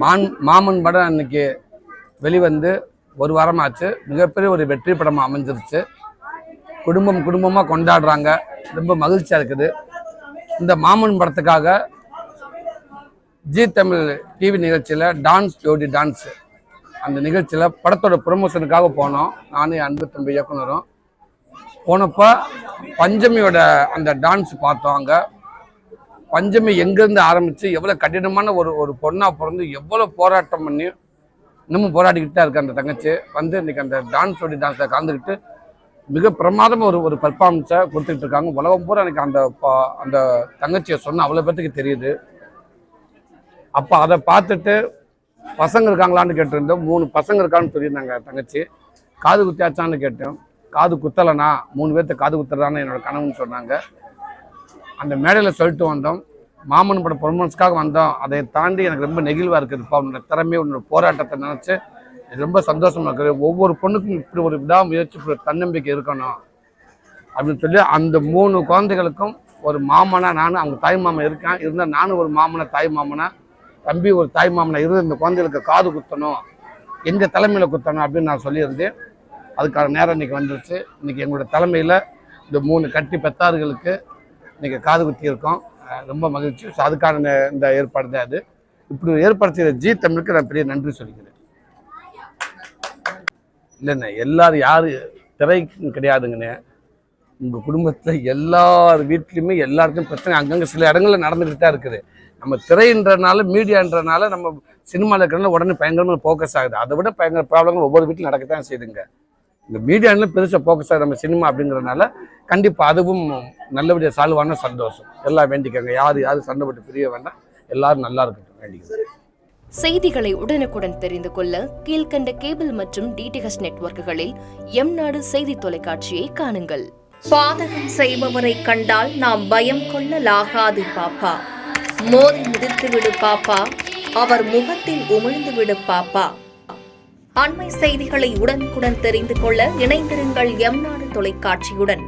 மாமன் படம் அன்னைக்கு வெளிவந்து ஒரு வாரமாச்சு. மிகப்பெரிய ஒரு வெற்றி படமாக அமைஞ்சிருச்சு. குடும்பமாக கொண்டாடுறாங்க. ரொம்ப மகிழ்ச்சியாக இருக்குது. இந்த மாமன் படத்துக்காக ஜி தமிழ் டிவி நிகழ்ச்சியில் டான்ஸ் ஜோடி டான்ஸ் அந்த நிகழ்ச்சியில் படத்தோட ப்ரொமோஷனுக்காக போனோம். நானும் அன்பு தம்பி இயக்குனரும் போனப்போ பஞ்சமியோட அந்த டான்ஸ் பார்த்தோம். அங்கே பஞ்சமி எங்கேருந்து ஆரம்பித்து எவ்வளோ கடினமான ஒரு பொண்ணாக பிறந்து எவ்வளோ போராட்டம் பண்ணி இன்னமும் போராடிக்கிட்டு தான் இருக்கு அந்த தங்கச்சி. வந்து இன்றைக்கி அந்த ஜோடி டான்ஸில் கலந்துக்கிட்டு மிக பிரமாதமாக ஒரு பர்ஃபார்மன்ஸை கொடுத்துக்கிட்டு இருக்காங்க. உலகம் பூரா எனக்கு அந்த தங்கச்சியை சொன்ன அவ்வளோ பேர்த்துக்கு தெரியுது. அப்போ அதை பார்த்துட்டு பசங்க இருக்காங்களான்னு கேட்டிருந்தோம். 3 பசங்க இருக்கான்னு சொல்லியிருந்தாங்க. தங்கச்சி காது குத்தியாச்சான்னு கேட்டோம். காது குத்தலைண்ணா, 3 பேர்த்த காது குத்துறதான்னு என்னோட கனவுன்னு சொன்னாங்க. அந்த மேடையில் சொல்லிட்டு வந்தோம். மாமன் பட பெர்ஃபார்மன்ஸ்க்காக வந்தோம். அதை தாண்டி எனக்கு ரொம்ப நெகிழ்வாக இருக்குதுப்பா. உன்னோட திறமையை உன்னோட போராட்டத்தை நினச்சி ரொம்ப சந்தோஷமாக இருக்குது. ஒவ்வொரு பொண்ணுக்கும் இப்படி ஒரு விடாமுயற்சி, இப்படி ஒரு தன்னம்பிக்கை இருக்கணும் அப்படின்னு சொல்லி அந்த 3 குழந்தைகளுக்கும் ஒரு மாமனாக நானும் அவங்க தாய் மாமன் இருக்கேன். இருந்தால் நானும் ஒரு மாமனை தாய் மாமனா, தம்பி ஒரு தாய் மாமனை இருந்து இந்த குழந்தைகளுக்கு காது குத்தணும், எங்கள் தலைமையில் குத்தணும் அப்படின்னு நான் சொல்லியிருந்தேன். அதுக்கான நேரம் இன்றைக்கி வந்துருச்சு. இன்றைக்கி எங்களோட தலைமையில் இந்த 3 கட்டி பெத்தார்களுக்கு இன்றைக்கி காது குத்தியிருக்கோம். ரொம்ப மகிழ்ச்சி. ஸோ அதுக்கான இந்த ஏற்பாடு தான் அது. இப்படி ஏற்பாடு செய்கிற ஜி தமிழுக்கு நான் பெரிய நன்றி சொல்லிக்கிறேன். இல்லைண்ணே, எல்லாரும் யார் திரைக்கும் கிடையாதுங்கண்ணே. உங்கள் குடும்பத்தில் எல்லார் வீட்லேயுமே எல்லாருக்கும் பிரச்சனை அங்கங்கே சில இடங்களில் நடந்துக்கிட்டு தான் இருக்குது. நம்ம திரைன்றனால, மீடியான்றனால, நம்ம சினிமாவில் இருக்கிறனால உடனே பயங்கரமாக ஃபோக்கஸ் ஆகுது. அதை விட பயங்கர ப்ராப்ளங்கள் ஒவ்வொரு வீட்டிலும் நடக்கத்தான் செய்யுதுங்க. இந்த மீடியாவில் பெருசாக ஃபோக்கஸ் ஆகுது நம்ம சினிமா அப்படிங்கிறதுனால கண்டிப்பாக அதுவும் நல்லபடியாக சால்வான சந்தோஷம். எல்லாம் வேண்டிக்கங்க. யாரும் சண்டைப்பட்டு பிரிய வேண்டாம். எல்லாரும் நல்லா இருக்கட்டும் வேண்டிக்கங்க. செய்திகளை உடனுக்குடன் தெரிந்து கொள்ள கீழ்கண்ட கேபிள் மற்றும் டிடிஹெச் நெட்வொர்க்குகளில் எம்நாடு செய்தி தொலைக்காட்சியை காணுங்கள். பாதகம் செய்பவரை கண்டால் நாம் பயம் கொள்ளலாகாது பாப்பா. மோதி மிதித்து விடு பாப்பா, அவர் முகத்தில் உமிழ்ந்து விடு பாப்பா. அண்மை செய்திகளை உடனுக்குடன் தெரிந்து கொள்ள இணைந்திருங்கள் எம்நாடு தொலைக்காட்சியுடன்.